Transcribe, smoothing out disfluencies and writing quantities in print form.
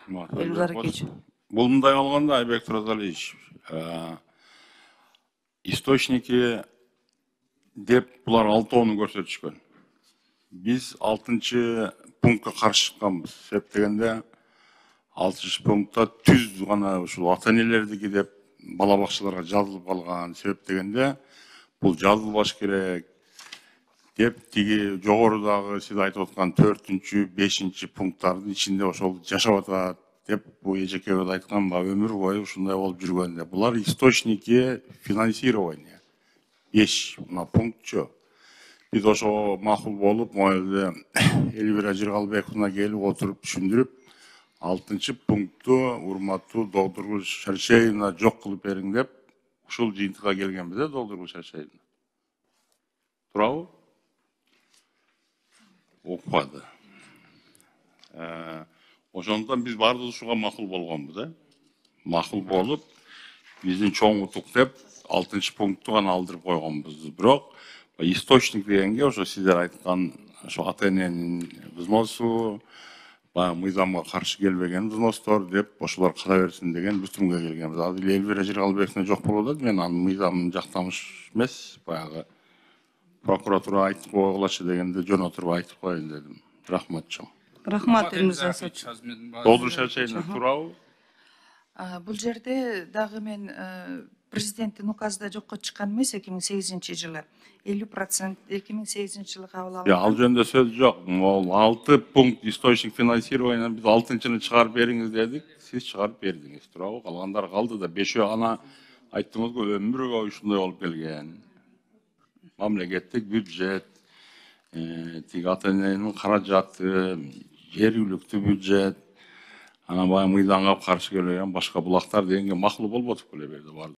Эльвир Аракевич. Бұл мындай алғанда, Айбек Туразалиевич, источники деп бұлар 6-10 көрсетішкен. Біз 6-шы пунктқа қарсы шыққанбыз. Себеп дегенде 6-шы пунктта түз ғана ата-енелердікі деп балабақшаларға жазылып қалған. Себеп дегенде бұл жазылбаш керек деп тиги жоғарыдағы сіз айтып отқан 4-ші, 5-ші пункттардың ішінде ошол жашап атат деп бұл ежекебіз айтқан өмір бойы ушундай болып жүргенде. Бұлар источники финансирования. 5 пункт жо. Biz ошо макул болуп, моелде Эльвира Жыргалбековна келип отуруп түшүндүрүп, 6-чы пунктту урматтуу Долдургул Шаршеевна жок кылып бериң деп, ушул жыйынтыкка келгенбиз, Долдургул Шаршеевна. Туурабы? Окпады. Ошондон биз баардыгы ушуга макул болгонбуз, макул болуп, биздин чоңутук деп 6-чы пунктту гана алдырып койгонбуз. Бирок источник дегенге ошо сиздер айткан ошо ата-эненин взносу, мыйзамга каршы келбеген взностор деп ошолор кала берсин деген бүтүмгө келгенбиз. Ал Эльвира Жыргалбековна жок болуп атат, мен анын мыйзамын жактамыш эмес, баягы прокуратура айтып койгулачы дегенде жөн отуруп айтып коеюн дедим. Рахмат чоң. Рахмат, Эльвир Аракевич. Долдур Шаршеевна туурабы? Бул жерде дагы мен президенттин указда жокко чыккан эмес 2008-жылы 50% 2008-жылы кабыл алынган. Ал жөнүндө сөз жок. 6 пункт источник финансирования биз 6-чыны чыгарып бериңиз дедик, сиз чыгарып бердиңиз, туурабы? Калгандар калды да 5-өө ана айттыңыз го өмүр бою ушундай болуп келген. Мамлекеттик бюджет, тиги ата-эненин каражаты, жергиликтүү бюджет, анан баягы мыйзамга каршы келген башка булактар дегенге макул болбодук беле берди.